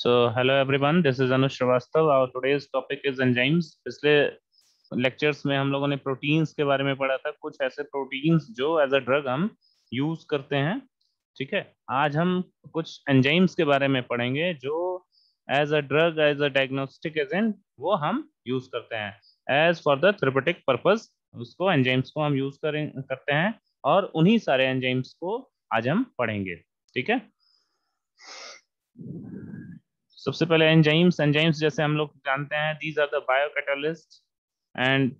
Hello everyone, this is Anush Srivastava. Our today's topic is enzymes. पिछले lectures में हम लोगों ने प्रोटीन्स के बारे में पढ़ा था, कुछ ऐसे प्रोटीन्स जो एज अ ड्रग हम यूज करते हैं। ठीक है, आज हम कुछ एंजाइम्स के बारे में पढ़ेंगे जो as a drug, as a diagnostic agent वो हम यूज करते हैं as for the therapeutic purpose. उसको एंजाइम्स को हम यूज करते हैं और उन्हीं सारे एंजाइम्स को आज हम पढ़ेंगे। ठीक है, सबसे पहले एंजाइम्स। एंजाइम्स जैसे हम लोग जानते हैं, these are the biocatalyst and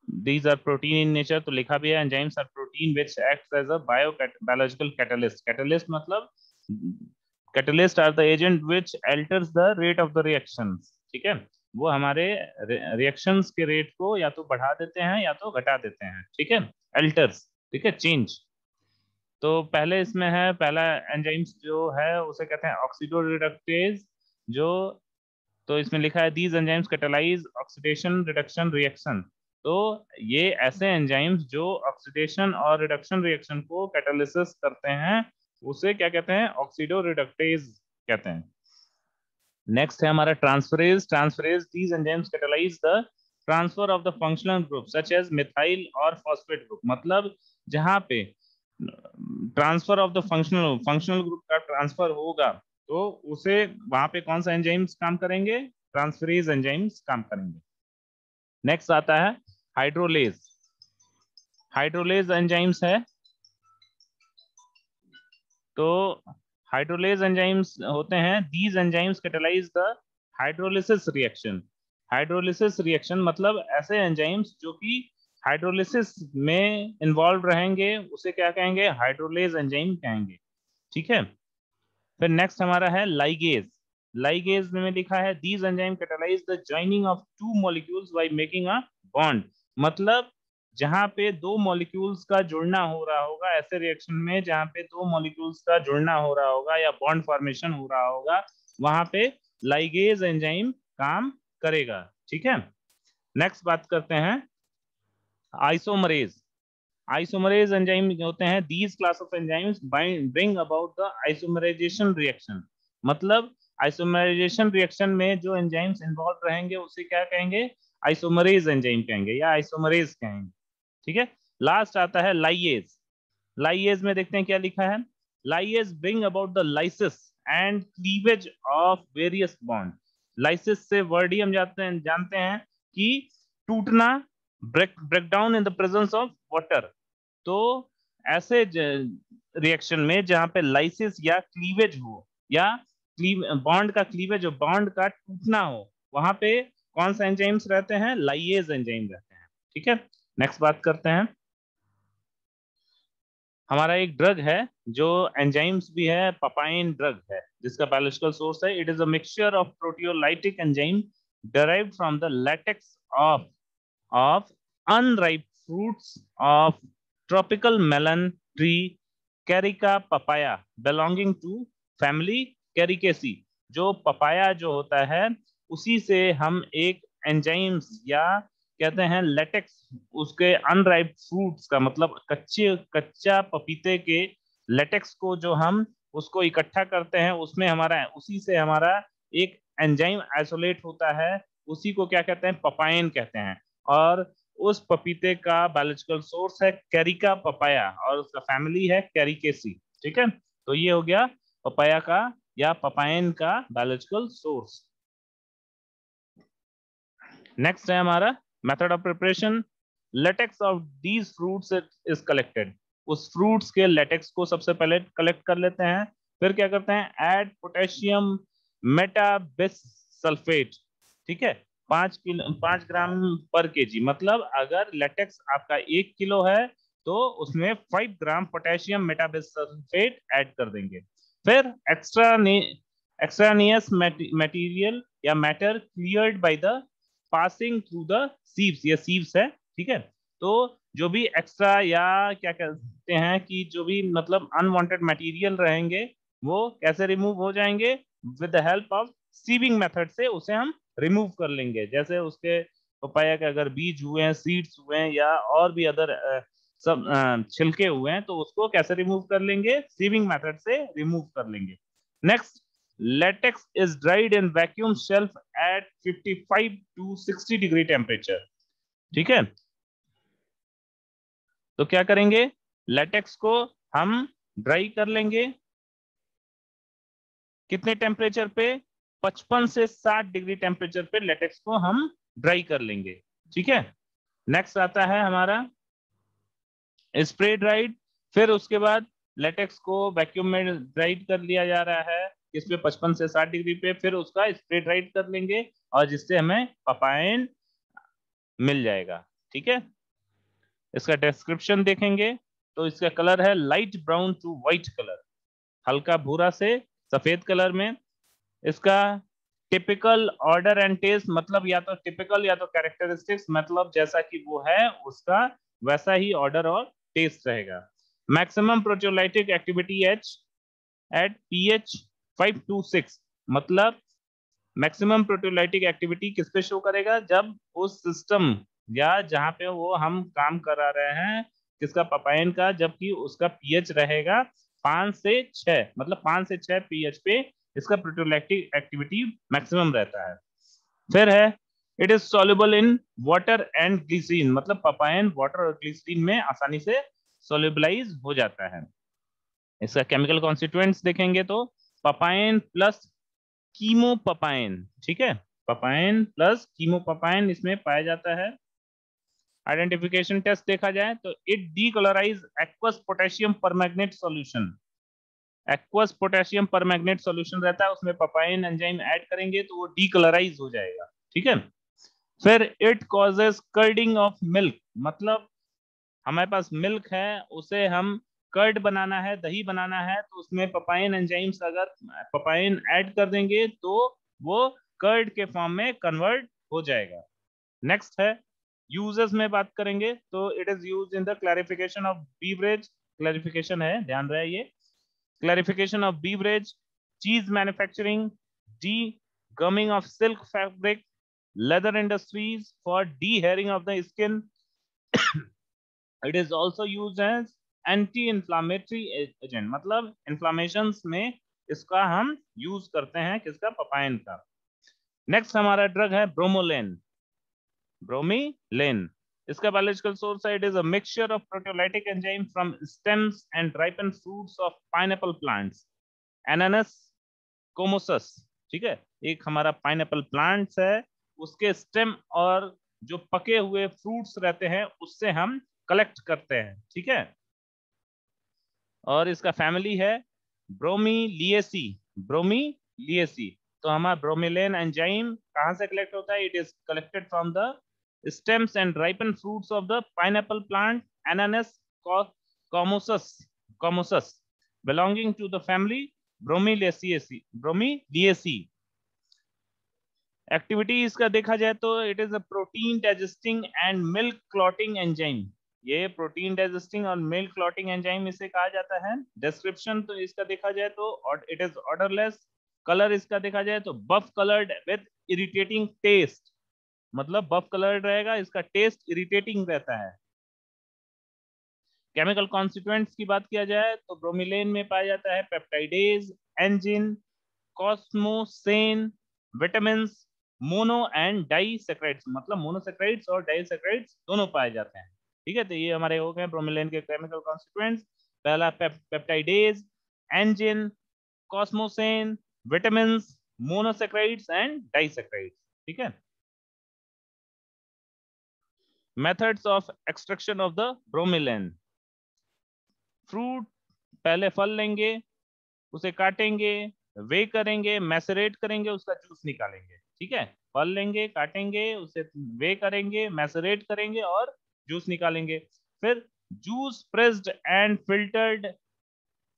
these are protein in nature. तो लिखा भी है, enzymes are protein which acts as a biological catalyst. Catalyst मतलब catalyst are the agent which alters the rate of the reactions. ठीक है, वो हमारे reactions के रेट को या तो बढ़ा देते हैं या तो घटा देते हैं। ठीक है, अल्टर्स। ठीक है, चेंज। तो पहले इसमें है, पहला एंजाइम्स जो है उसे कहते हैं ऑक्सीडोरिडक्टेज। जो तो इसमें लिखा है these enzymes catalyse oxidation reduction reaction. तो ये ऐसे एंजाइम्स जो ऑक्सीडेशन और रिडक्शन रिएक्शन को कैटालिसिस करते हैं, उसे क्या कहते हैं? ऑक्सीडोरिडक्टेज कहते हैं। नेक्स्ट है हमारा transferase. Transferase, these enzymes catalyse the transfer of the functional group such as methyl और फॉस्फेट ग्रुप। मतलब जहां पे transfer of the functional functional group का ट्रांसफर होगा तो उसे वहां पे कौन सा एंजाइम्स काम करेंगे? ट्रांसफरेज एंजाइम्स काम करेंगे। नेक्स्ट आता है हाइड्रोलेज। हाइड्रोलेज एंजाइम्स है, तो हाइड्रोलेज एंजाइम्स होते हैं, these enzymes catalyse the hydrolysis reaction. Hydrolysis reaction मतलब ऐसे एंजाइम्स जो कि हाइड्रोलिसिस में इन्वॉल्व रहेंगे, उसे क्या कहेंगे? हाइड्रोलेज एंजाइम कहेंगे। ठीक है, फिर नेक्स्ट हमारा है लाइगेज। लाइगेज में लिखा है these enzyme catalyse the joining of two molecules by making a bond. मतलब जहां पे दो मॉलिक्यूल्स का जुड़ना हो रहा होगा, ऐसे रिएक्शन में जहां पे दो मॉलिक्यूल्स का जुड़ना हो रहा होगा या बॉन्ड फॉर्मेशन हो रहा होगा, वहां पे लाइगेज एंजाइम काम करेगा। ठीक है, नेक्स्ट बात करते हैं आइसोमरेज। आइसोमरेज एंजाइम होते हैं, these class of enzymes bring about the isomerisation reaction. मतलब आइसोमराइजेशन रिएक्शन में जो एंजाइम्स इन्वॉल्व रहेंगे उसे क्या कहेंगे? आइसोमरेज एंजाइम कहेंगे या आइसोमरेज कहेंगे। ठीक है, लास्ट आता है लाइएज। लाइएज में देखते हैं क्या लिखा है। Lyase bring about the lysis and cleavage of various bond. Lysis से वर्ड ही हम जानते हैं कि टूटना, break down in the presence of water. तो ऐसे रिएक्शन में जहां पे लाइसिस या क्लीवेज हो या बॉन्ड का क्लीवेज हो, बॉन्ड का टूटना हो, वहां पे कौन सा एंजाइम्स रहते हैं? लाइएज एंजाइम रहते हैं। ठीक है, नेक्स्ट बात करते हैं। हमारा एक ड्रग है जो एंजाइम्स भी है, पपाइन ड्रग है, जिसका बायोलॉजिकल सोर्स है it is a mixture of proteolytic enzyme derived from the latex of unripe fruits of tropical melon tree Carica papaya belonging to family Caricaceae। जो पपाया जो होता है उसी से हम एक एंजाइम्स या कहते हैं लेटेक्स, उसके अनराइप फ्रूट्स का मतलब कच्चा पपीते के लेटेक्स को जो हम उसको इकट्ठा करते हैं, उसमें हमारा उसी से हमारा एक एंजाइम आइसोलेट होता है, उसी को क्या कहते हैं? पपाइन कहते हैं। और उस पपीते का बायोलॉजिकल सोर्स है कैरिका पपाया और उसका फैमिली है कैरिकेसी। ठीक है, तो ये हो गया पपाया का या पपाइन का बायोलॉजिकल सोर्स। नेक्स्ट है हमारा method of preparation. Latex of these fruits is collected. उस फ्रूट्स के लेटेक्स को सबसे पहले कलेक्ट कर लेते हैं, फिर क्या करते हैं? Add potassium metabisulphite. ठीक है, 5 ग्राम पर केजी। मतलब अगर लेटेक्स आपका 1 किलो है तो उसमें 5 ग्राम पोटेशियम मेटाबिस सल्फेट ऐड कर देंगे। फिर एक्स्ट्रानियस मटेरियल या matter cleared by the passing through the sieves. ये सीव्स है। ठीक है, तो जो भी एक्स्ट्रा या क्या कहते हैं कि जो भी मतलब अनवांटेड मटेरियल रहेंगे वो कैसे रिमूव हो जाएंगे? With the help of sieving method से उसे हम रिमूव कर लेंगे। जैसे उसके पपाया के अगर बीज हुए हैं, सीड्स हुए हैं या और भी अदर सब छिलके हुए हैं, तो उसको कैसे रिमूव कर लेंगे? सीविंग मेथड से रिमूव कर लेंगे। Next, latex is dried in vacuum shelf at 55 to 60 degree temperature. ठीक है, तो क्या करेंगे, लेटेक्स को हम ड्राई कर लेंगे कितने टेम्परेचर पे, 55 से 60 डिग्री टेम्परेचर पे लेटेक्स को हम ड्राई कर लेंगे। ठीक है, नेक्स्ट आता है हमारा स्प्रे ड्राइड। फिर उसके बाद लेटेक्स को वैक्यूम में ड्राइड कर लिया जा रहा है इस पे 55 से 60 डिग्री पे, फिर उसका स्प्रे ड्राइड कर लेंगे और जिससे हमें पपाइन मिल जाएगा। ठीक है, इसका डिस्क्रिप्शन देखेंगे तो इसका कलर है light brown to white colour, हल्का भूरा से सफेद कलर में। इसका टिपिकल ऑर्डर एंड टेस्ट, मतलब या तो टिपिकल या तो कैरेक्टरिस्टिक्स, मतलब जैसा कि वो है उसका वैसा ही ऑर्डर और टेस्ट रहेगा। Maximum proteolytic activity H at pH 5 to 6, मतलब मैक्सिमम प्रोटियोलाइटिक एक्टिविटी किस पे शो करेगा, जब उस सिस्टम या जहां पे वो हम काम करा रहे हैं किसका, पपाइन का, जबकि उसका pH रहेगा 5 से 6, मतलब 5 से 6 pH पे इसका प्रोटियोलैक्टिक एक्टिविटी मैक्सिमम रहता है। फिर है it is soluble in water and glycerine, मतलब पपाइन वाटर और ग्लिसरीन में आसानी से सोल्यूबलाइज हो जाता है। इसका केमिकल कॉन्स्टिट्यूएंट्स देखेंगे तो पपाइन प्लस कीमोपपाइन, ठीक है, पपाइन प्लस कीमोपपाइन इसमें पाया जाता है। आइडेंटिफिकेशन टेस्ट देखा जाए तो it decolourise aqueous potassium permanganate solution, aqueous potassium permanganate solution रहता है उसमें पपाइन एंजाइम ऐड करेंगे तो वो डीकलराइज हो जाएगा। ठीक है, फिर इट कॉजेस कर्डिंग ऑफ मिल्क, मतलब हमारे पास मिल्क है उसे हम कर्ड बनाना है, दही बनाना है, तो उसमें पपाइन एंजाइम्स अगर पपाइन ऐड कर देंगे तो वो कर्ड के फॉर्म में कन्वर्ट हो जाएगा। नेक्स्ट है यूजेस में बात करेंगे तो it is used in the clarification of beverage, clarification है, ध्यान रहे ये, clarification of beverage, cheese manufacturing, de-gumming of silk fabric, leather industries for de-hairing of the skin. It is also used as anti-inflammatory agent, मतलब inflammations में इसका हम use करते हैं किसका, पपाइन का। नेक्स्ट हमारा ड्रग है ब्रोमोलेन, ब्रोमीलेन। इसका बायोलॉजिकल सोर्स है, it is a mixture of proteolytic enzyme from stems and ripen fruits of pineapple plants, Ananas comosus. ठीक है, एक हमारा पाइनएप्पल प्लांट्स है उसके स्टेम और जो पके हुए फ्रूट्स रहते हैं उससे हम कलेक्ट करते हैं। ठीक है, और इसका फैमिली है ब्रोमीलिएसी, ब्रोमीलिएसी। तो हमारा ब्रोमिलेन एंजाइम कहां से कलेक्ट होता है, it is collected from the stems and ripened fruits of the pineapple plant Ananas commosus belonging to the family Bromeliaceae, Bromeliaceae। Activity इसका देखा जाए तो it is a protein digesting and milk clotting enzyme, ये protein digesting और milk clotting enzyme इसे कहा जाता है। डिस्क्रिप्शन तो इसका देखा जाए तो इट इज ऑर्डरलेस, कलर इसका देखा जाए तो बफ कलर्ड विद इरिटेटिंग टेस्ट, मतलब बफ कलर रहेगा, इसका टेस्ट इरिटेटिंग रहता है। केमिकल कॉन्स्टिट्यूएंट्स की बात किया जाए तो ब्रोमिलेन में पाया जाता है पेप्टाइडेज, एंजिन, comosain, vitamin, mono and disaccharides, मतलब मोनोसैकराइड्स और डाइसैकराइड्स दोनों पाए जाते हैं। ठीक है, तो ये हमारे हो गए ब्रोमिलेन के केमिकल कॉन्स्टिट्यूएंट्स। पहला पेप्टाइडेज, एंजिन, comosain, vitamin, monosaccharides and disaccharides. ठीक है, methods of extraction of the bromelain. Fruit, पहले फल लेंगे, उसे काटेंगे, वे करेंगे, मैसरेट करेंगे, उसका जूस निकालेंगे। ठीक है, फल लेंगे, काटेंगे, उसे वे करेंगे, मैसरेट करेंगे और जूस निकालेंगे। फिर जूस प्रेस्ड एंड फिल्टर्ड,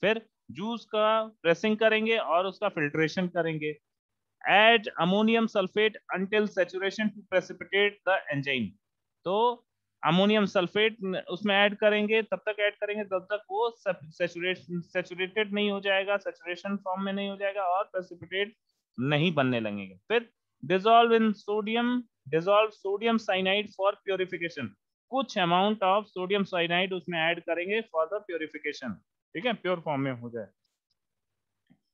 फिर जूस का प्रेसिंग करेंगे और उसका फिल्ट्रेशन करेंगे। Add ammonium sulphate until saturation to precipitate the enzyme, तो अमोनियम सल्फेट उसमें ऐड करेंगे, तब तक ऐड करेंगे तब तक वो सैचुरेटेड नहीं हो जाएगा, सैचुरेशन फॉर्म में नहीं हो जाएगा और प्रेसिपिटेट नहीं बनने लगेंगे। फिर dissolve in sodium, dissolve sodium cyanide for purification, कुछ अमाउंट ऑफ सोडियम साइनाइड उसमें ऐड करेंगे फॉर द प्योरिफिकेशन। ठीक है, प्योर फॉर्म में हो जाए।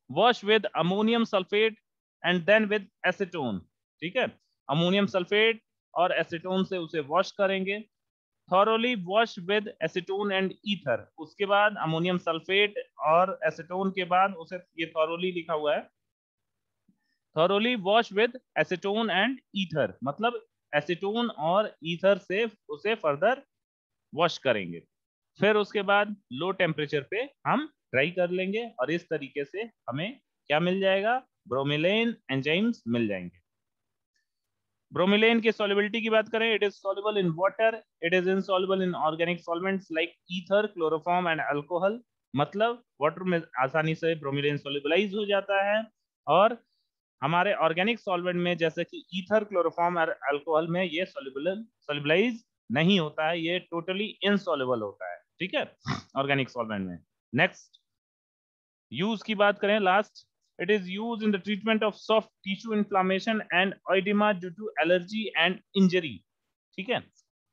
Wash with ammonium sulphate and then with acetone, ठीक है, अमोनियम सल्फेट और एसीटोन से उसे वॉश करेंगे। Thoroughly wash with acetone and ether, उसके बाद अमोनियम सल्फेट और एसीटोन के बाद उसे, ये थॉरोली लिखा हुआ है, thoroughly wash with acetone and ether, मतलब एसीटोन और ईथर से उसे फर्दर वॉश करेंगे। फिर उसके बाद लो टेम्परेचर पे हम ड्राई कर लेंगे और इस तरीके से हमें क्या मिल जाएगा, ब्रोमिलेन एंजाइम्स मिल जाएंगे। ब्रोमिलेन की सॉल्युबिलिटी की बात करें, it is soluble in water, it is insoluble in organic solvents like ether, chloroform and alcohol, मतलब वाटर में आसानी से ब्रोमिलेन सॉल्युबलाइज हो जाता है, और हमारे ऑर्गेनिक सॉल्वेंट में जैसे कि ईथर, क्लोरोफॉर्म और अल्कोहल में ये सॉल्युबलाइज नहीं होता है, ये टोटली इनसॉल्युबल होता है, ठीक है, ऑर्गेनिक सॉल्वेंट में। नेक्स्ट यूज की बात करें, last, it is use in the treatment of soft tissue inflammation and oedema due to allergy and injury, ठीक है,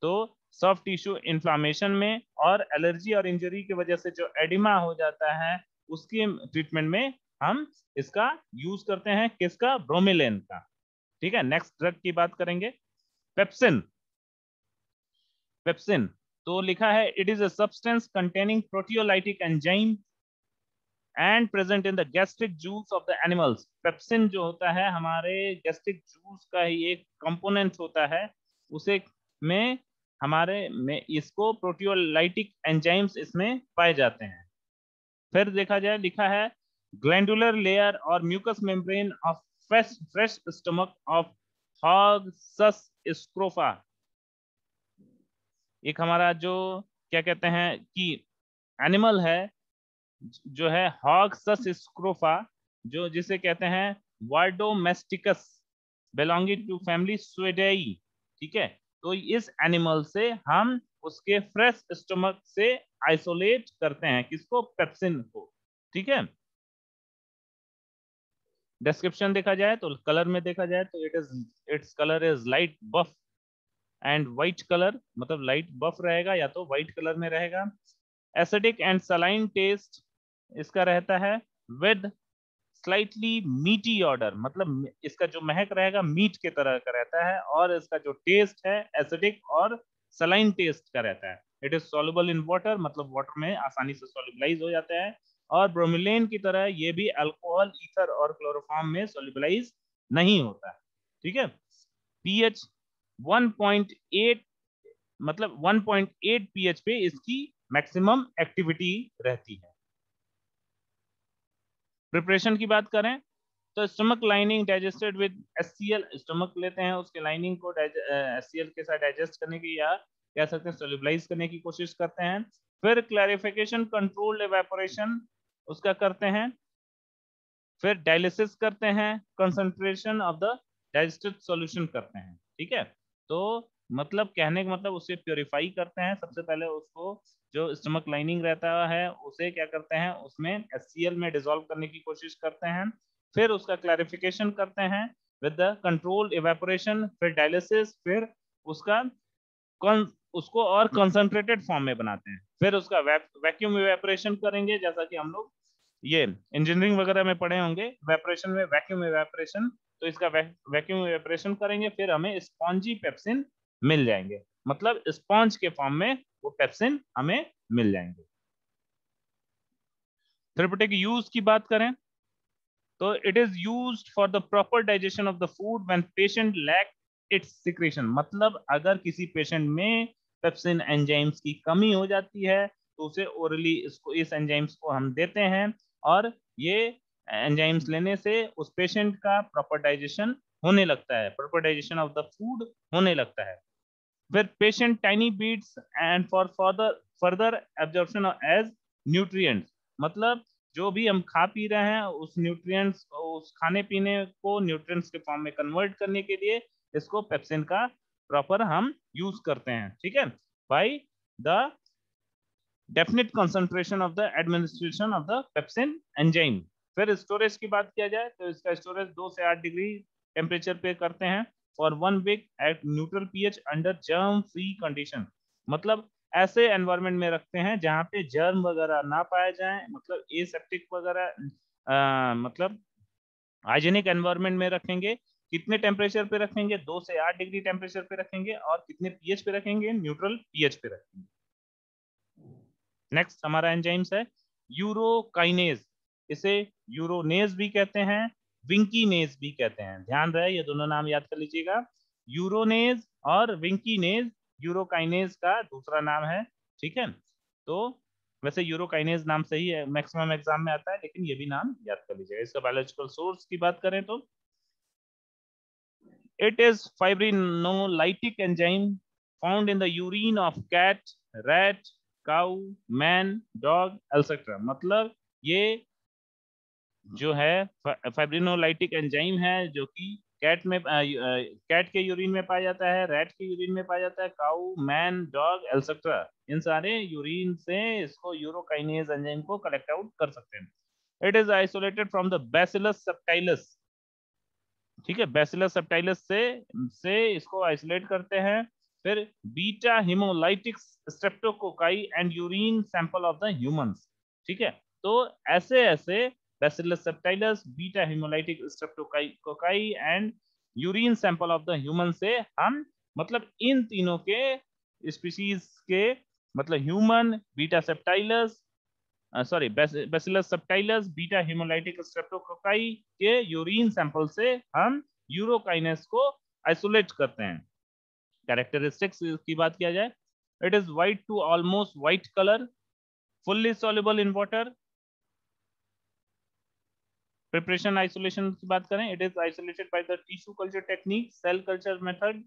तो सॉफ्ट टिश्यू इन्फ्लामेशन में और एलर्जी और इंजरी की वजह से जो एडिमा हो जाता है उसके ट्रीटमेंट में हम इसका यूज करते हैं, किसका, ब्रोमिलेन का, ठीक है। नेक्स्ट ड्रग की बात करेंगे, पेप्सिन। पेप्सिन तो लिखा है, it is a substance containing proteolytic enzyme and present in the gastric juice of the animals. Pepsin जो होता है हमारे गैस्ट्रिक जूस का ही एक कंपोनेंट होता है, उसे में हमारे में इसको प्रोटियोलाइटिक एंजाइम्स इसमें पाए जाते हैं। फिर देखा जाए, लिखा है, ग्लैंडुलर लेयर और mucous membrane of fresh stomach of hog sus scrofa, एक हमारा जो क्या कहते हैं कि एनिमल है जो है हॉग सस स्क्रोफा, जो जिसे कहते हैं वार्डोमेस्टिकस, बिलोंगिंग टू फैमिली स्वेडेई, ठीक है, तो इस एनिमल से हम उसके फ्रेश स्टमक से आइसोलेट करते हैं, किसको, पेप्सिन को, ठीक है। डिस्क्रिप्शन देखा जाए तो कलर में देखा जाए तो its colour is light buff and white colour, मतलब लाइट बफ रहेगा या तो व्हाइट कलर में रहेगा। एसिडिक एंड सलाइन टेस्ट इसका रहता है, विद स्लाइटली मीटी ऑर्डर, मतलब इसका जो महक रहेगा मीट के तरह का रहता है, और इसका जो टेस्ट है एसिडिक और सलाइन टेस्ट का रहता है। It is soluble in water, मतलब वाटर में आसानी से सॉल्युबलाइज हो जाता है, और ब्रोमिलेन की तरह ये भी अल्कोहल, ईथर और क्लोरोफॉर्म में सॉल्युबलाइज नहीं होता है, ठीक है। पीएच 1.8, मतलब 1.8 पीएच पे इसकी मैक्सिमम एक्टिविटी रहती है। प्रिपरेशन की बात करें तो stomach lining digested with HCL, stomach लेते हैं उसके लाइनिंग को एचसीएल के साथ डाइजेस्ट करने की या कह सकते हैं सोल्यूबलाइज करने की कोशिश करते हैं। फिर क्लैरिफिकेशन कंट्रोल्ड एवेपोरेशन उसका करते हैं, फिर डायलिसिस करते हैं, concentration of the digested solution करते हैं, ठीक है। तो मतलब कहने का मतलब उसे प्योरीफाई करते हैं, सबसे पहले उसको जो स्टमक लाइनिंग रहता है उसे क्या करते हैं, उसमें एचसीएल में डिसॉल्व करने की कोशिश करते हैं, फिर उसका क्लैरिफिकेशन करते हैं विद द कंट्रोल्ड इवेपोरेशन, फिर डायलिसिस, फिर उसका उसको और कंसंट्रेटेड फॉर्म में बनाते हैं, फिर उसका वैक्यूम इवेपोरेशन करेंगे, जैसा कि हम लोग ये इंजीनियरिंग वगैरह में पढ़े होंगे, इवेपोरेशन में वैक्यूम इवेपोरेशन, तो इसका वैक्यूम इवेपोरेशन करेंगे, फिर हमें स्पॉन्जी पेप्सिन मिल जाएंगे, मतलब स्पॉन्ज के फॉर्म में वो पेप्सिन हमें मिल जाएंगे। थेरेप्यूटिक यूज की बात करें तो it is used for the proper digestion of the food when patient lack its secretion, मतलब अगर किसी पेशेंट में पेप्सिन एंजाइम्स की कमी हो जाती है तो उसे ओरली इसको इस एंजाइम्स को हम देते हैं, और ये एंजाइम्स लेने से उस पेशेंट का प्रॉपर डाइजेशन होने लगता है, proper digestion of the food होने लगता है। फिर patient tiny bits and for further further absorption as nutrients, मतलब जो भी हम खा पी रहे हैं उस न्यूट्रिएंट्स, उस खाने पीने को न्यूट्रिएंट्स के फॉर्म में कन्वर्ट करने के लिए इसको पेप्सिन का प्रॉपर हम यूज करते हैं, ठीक है, by the definite concentration of the administration of the pepsin enzyme. फिर स्टोरेज की बात किया जाए तो इसका स्टोरेज 2 से 8 डिग्री टेम्परेचर पे करते हैं for 1 week at neutral pH under germ free condition, मतलब ऐसे एनवायरनमेंट में रखते हैं जहाँ पे जर्म वगैरह ना पाए जाए, मतलब एसेप्टिक वगैरह मतलब हाइजेनिक एनवायरनमेंट में रखेंगे, कितने टेम्परेचर पे रखेंगे, 2 से 8 डिग्री टेम्परेचर पे रखेंगे, और कितने पीएच पे रखेंगे, न्यूट्रल पीएच पे रखेंगे। नेक्स्ट हमारा एंजाइम्स है यूरोकाइनेज, इसे यूरोनेज भी कहते हैं, विंकीनेज भी कहते हैं। ध्यान रहे ये दोनों नाम याद कर लीजिएगा, यूरोनेज और विंकीनेज यूरोकाइनेज का दूसरा नाम है। ठीक है, तो वैसे यूरोकाइनेज नाम सही है, मैक्सिमम एग्जाम में आता है, लेकिन ये भी नाम याद कर लीजिएगा। इसका बायोलॉजिकल सोर्स की बात करें तो it is fibrinolytic enzyme found in the urine of cat, rat, cow, man, dog, etc. मतलब ये जो है फाइब्रिनोलाइटिक एंजाइम है जो कि कैट के यूरिन में पाया जाता है, रैट के यूरिन में पाया जाता है, काऊ, मैन, डॉग, एल्सेट्रा, इन सारे यूरिन से इसको यूरोकाइनेज एंजाइम को कलेक्ट आउट कर सकते हैं। It is isolated from the Bacillus subtilis. ठीक है, बैसिलस सबटाइलस से इसको आइसोलेट करते हैं। फिर beta haemolytics streptococci and urine sample of the humans. ठीक है, तो ऐसे ऐसे Bacillus subtilis, beta haemolytic streptococci and urine sample of the human से हम मतलब इन तीनों के स्पीशीज के मतलब ह्यूमन, बीटा सेप्टाइलस, sorry Bacillus subtilis, beta haemolytic streptococci के यूरिन सैंपल से हम यूरोकाइनेस को आइसोलेट करते हैं। कैरेक्टरिस्टिक्स की बात किया जाए, it is white to almost white colour, fully soluble in water. Preparation isolation की बात करें, it is isolated by the tissue culture technique, cell culture method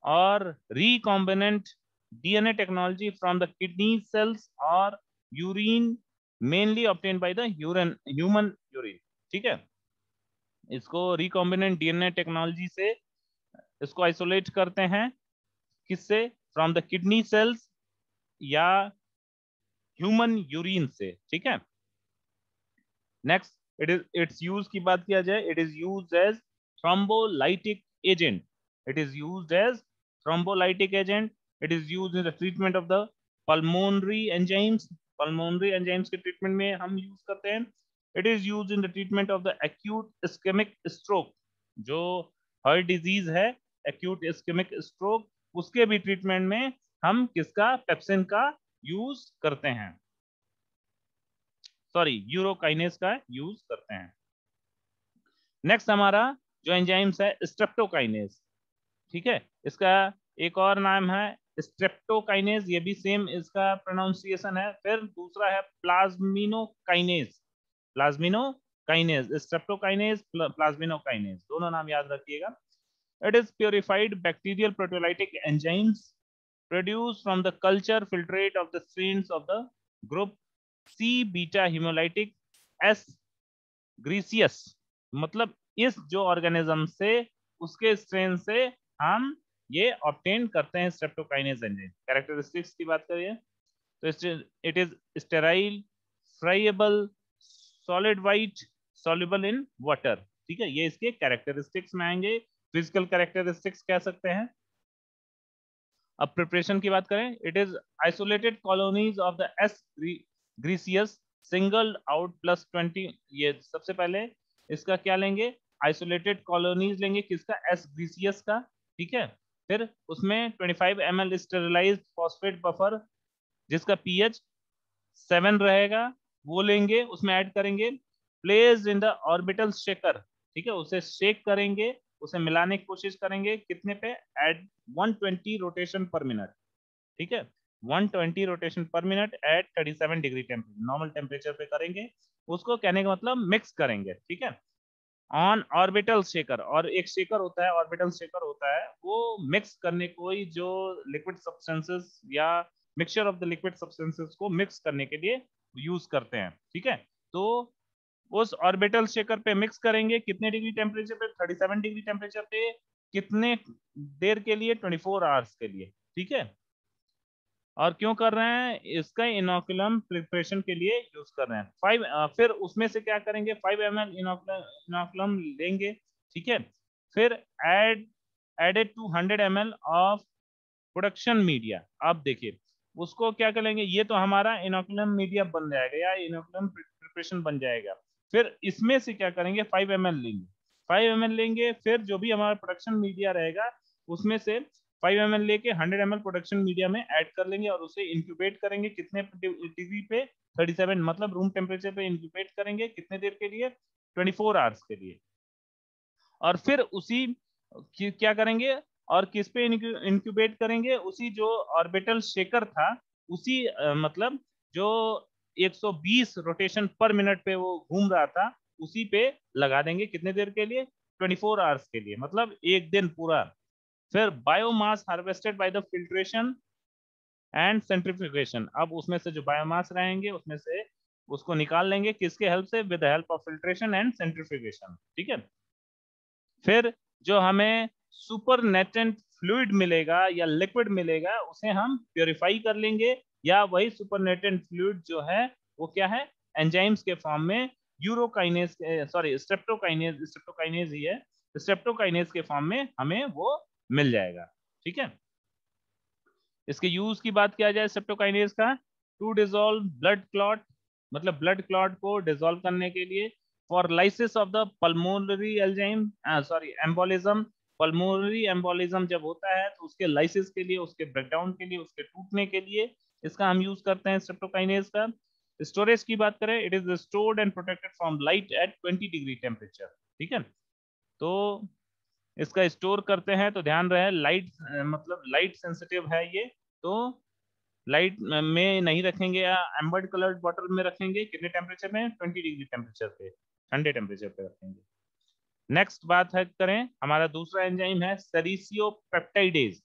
और recombinant DNA technology from the kidney cells और urine mainly obtained by the human urine. ठीक है, इसको recombinant DNA technology से इसको आइसोलेट करते हैं, किससे, फ्रॉम द किडनी सेल्स या ह्यूमन यूरिन से। ठीक है, नेक्स्ट इट्स यूज की बात किया जाए, it is use as thrombolytic agent, it is use as thrombolytic agent, it is use in the treatment of the pulmonary enzymes, pulmonary enzymes के treatment में हम यूज करते हैं। It is use in the treatment of the acute ischaemic stroke, जो heart disease है acute ischaemic stroke, उसके भी treatment में हम किसका, पेप्सिन का यूज करते हैं, सॉरी यूरोकाइनेस का यूज करते हैं। नेक्स्ट हमारा जो एंजाइम्स है स्ट्रेप्टोकाइनेस। ठीक है, इसका एक और नाम है स्ट्रेप्टोकाइनेस, ये भी सेम इसका प्रोनाउंसिएशन है। फिर दूसरा है प्लाज्मिनोकाइनेस, प्लाज्मिनोकाइनेस, स्ट्रेप्टोकाइनेस, प्लाज्मिनोकाइनेस, दोनों नाम याद रखिएगा। It is purified bacterial proteolytic enzymes produced from the culture filtrate of the strains of the group C beta hemolytic S ग्रीसियस। मतलब इस जो ऑर्गेनिज्म से उसके स्ट्रेन से हम ये ऑब्टेन करते हैं स्ट्रेप्टोकाइनेज एंजाइम। कैरेक्टरिस्टिक्स की बात करिए तो it is sterile, friable, solid white, soluble in water. ठीक है, ये इसके कैरेक्टरिस्टिक्स में आएंगे। फिजिकल कैरेक्टरिस्टिक्स कह सकते हैं। अब प्रिपरेशन की बात करें, it is isolated colonies of the S griseus single out plus 20। ये सबसे पहले इसका क्या लेंगे, आइसोलेटेड कॉलोनीज लेंगे, किसका, एस ग्रीसियस का। ठीक है, फिर उसमें 25 ml स्टेरिलाइज्ड फॉस्फेट बफर जिसका पीएच 7 रहेगा, वो लेंगे, उसमें ऐड करेंगे। Placed in the orbital shaker, ठीक है, उसे शेक करेंगे, उसे मिलाने की कोशिश करेंगे, कितने पे, एट 120 रोटेशन पर मिनट। ठीक है, 120 rotation per minute at 37 degree temperature, normal temperature पे करेंगे। उसको कहने का मतलब मिक्स करेंगे। ठीक है, ऑन ऑर्बिटल शेकर, और एक शेकर होता है, ऑर्बिटल शेकर होता है, वो मिक्स करने कोई जो लिक्विड सब्सटेंसेस या mixture of the liquid substances को मिक्स करने के लिए यूज करते हैं। ठीक है, तो उस ऑर्बिटल शेकर पे मिक्स करेंगे, कितने डिग्री टेम्परेचर पे, 37 डिग्री टेम्परेचर पे, कितने देर के लिए, 24 आवर्स के लिए। ठीक है, और क्यों कर रहे हैं, इसका इनोकुलम प्रिपरेशन के लिए यूज कर रहे हैं। फिर उसमें से क्या करेंगे, 5 ml इनोकुलम लेंगे। ठीक है, फिर added to 100 ml of production media. आप देखिए उसको क्या करेंगे, ये तो हमारा इनोकुलम मीडिया बन जाएगा या इनोकुलम प्रिपरेशन बन जाएगा। फिर इसमें से क्या करेंगे, 5 ml लेंगे, 5 ml लेंगे, फिर जो भी हमारा प्रोडक्शन मीडिया रहेगा उसमें से 5 ml लेके 100 ml प्रोडक्शन मीडिया में ऐड कर लेंगे और उसे इंक्यूबेट करेंगे कितने डिग्री पे, 37, मतलब रूम टेम्परेचर पे इंक्यूबेट करेंगे कितने देर के लिए, 24 आवर्स के लिए। और फिर उसी क्या करेंगे और किस पे इंक्यूबेट करेंगे, उसी जो ऑर्बिटल शेकर था उसी मतलब जो 120 रोटेशन पर मिनट पे वो घूम रहा था उसी पे लगा देंगे कितने देर के लिए, 24 आवर्स के लिए, मतलब एक दिन पूरा। फिर biomass harvested by the filtration and centrifugation, अब उसमें से जो बायोमास रहेंगे उसमें से उसको निकाल लेंगे किसके हेल्प से, with the help of filtration and centrifugation, ठीक है। फिर जो हमें सुपरनेटेंट फ्लूइड मिलेगा या लिक्विड मिलेगा उसे हम प्योरीफाई कर लेंगे, या वही सुपरनेटेंट फ्लूइड जो है वो क्या है, एंजाइम्स के फॉर्म में यूरोकाइनेज, सॉरी स्ट्रेप्टोकाइनेज ही है, स्ट्रेप्टोकाइनेज के फॉर्म में हमें वो मिल जाएगा, ठीक है। इसके यूज की बात किया जाए स्ट्रेप्टोकाइनेज का, टू डिसॉल्व ब्लड क्लॉट, मतलब ब्लड क्लॉट को डिसॉल्व करने के लिए, for lysis of the pulmonary enzyme, sorry embolism, pulmonary embolism जब होता है तो उसके लाइसिस के लिए, उसके ब्रेकडाउन के लिए, उसके टूटने के लिए इसका हम यूज करते हैं स्ट्रेप्टोकाइनेज का। स्टोरेज की बात करें, it is stored and protected from light at 20 degree temperature, ठीक है। तो इसका स्टोर करते हैं तो ध्यान रहे लाइट, मतलब लाइट सेंसिटिव है ये, तो लाइट में नहीं रखेंगे या एम्बर्ड कलर्ड बॉटल में रखेंगे, कितने टेम्परेचर में, 20 डिग्री टेम्परेचर पे, ठंडे टेम्परेचर पे रखेंगे। नेक्स्ट बात है करें, हमारा दूसरा एंजाइम है सेरिसियोपेप्टाइडेज,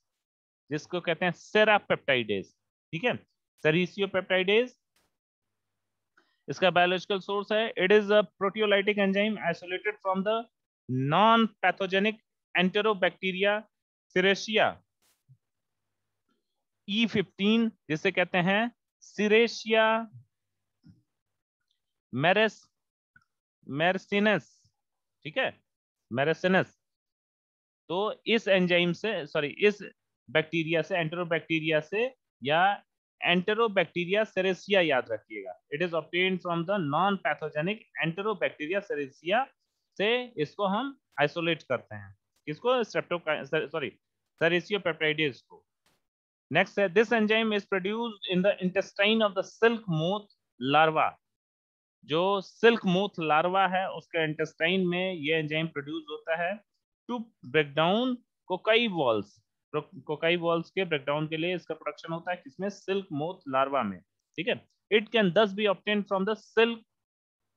जिसको कहते हैं सेरापेप्टाइडेज, ठीक है। सेरिसियोपेप्टाइडेज इसका बायोलॉजिकल सोर्स है, it is a proteolytic enzyme isolated from the non pathogenic enterobacteria Serratia E15, जिसे कहते हैं सिरेशिया मेरसिनस, ठीक है, मेरसिनस। तो इस एंजाइम से, सॉरी इस बैक्टीरिया से, एंटेरोबैक्टीरिया से या एंटेरोबैक्टीरिया सेरेसिया याद रखिएगा, it is obtained from the non pathogenic enterobacteria Serratia से इसको हम आइसोलेट करते हैं, किसको, सॉरी सेरिसियोपेप्टाइडेज को। नेक्स्ट है, this enzyme is produced in the intestine of the silk moth larva, जो सिल्क मोथ लार्वा है उसके इंटेस्टाइन में ये एंजाइम प्रोड्यूस होता है to break down cocoon walls, cocoon walls के ब्रेकडाउन के लिए इसका प्रोडक्शन होता है किसमें, सिल्क मोथ लार्वा में, ठीक है। इट कैन दस B obtained from the silk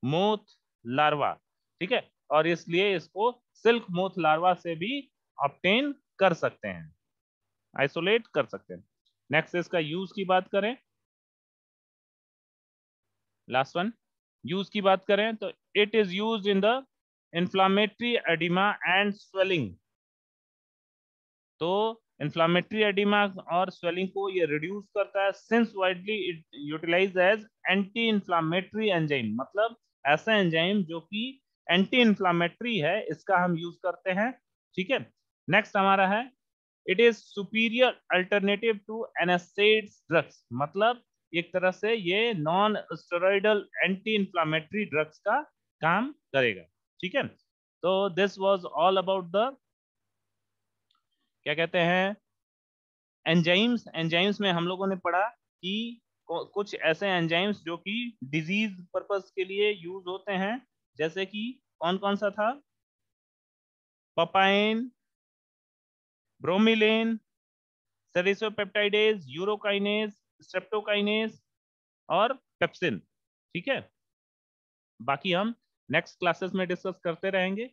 moth larva, ठीक है, और इसलिए इसको सिल्क मोथ लार्वा से भी ऑब्टेन कर सकते हैं, आइसोलेट कर सकते हैं। नेक्स्ट इसका यूज की बात करें, लास्ट वन, यूज की बात करें तो it is used in the inflammatory oedema and swelling, तो इन्फ्लामेटरी एडिमा और स्वेलिंग को ये रिड्यूस करता है, since widely it utilised as anti inflammatory enzyme, मतलब ऐसा एंजाइम जो कि एंटी इन्फ्लामेटरी है, इसका हम यूज करते हैं, ठीक है। नेक्स्ट हमारा है, it is superior alternative to NSAIDs drugs, मतलब एक तरह से ये non steroidal anti inflammatory drugs का काम करेगा, ठीक है। तो this was all about the, क्या कहते हैं, एंजाइम्स। एंजाइम्स में हम लोगों ने पढ़ा कि कुछ ऐसे एंजाइम्स जो कि डिजीज पर्पस के लिए यूज होते हैं, जैसे कि कौन कौन सा था, पपाइन, ब्रोमिलेन, सेरिसोपेप्टाइडेज, यूरोकाइनेज, स्ट्रेप्टोकाइनेज और पेप्सिन, ठीक है। बाकी हम नेक्स्ट क्लासेस में डिस्कस करते रहेंगे।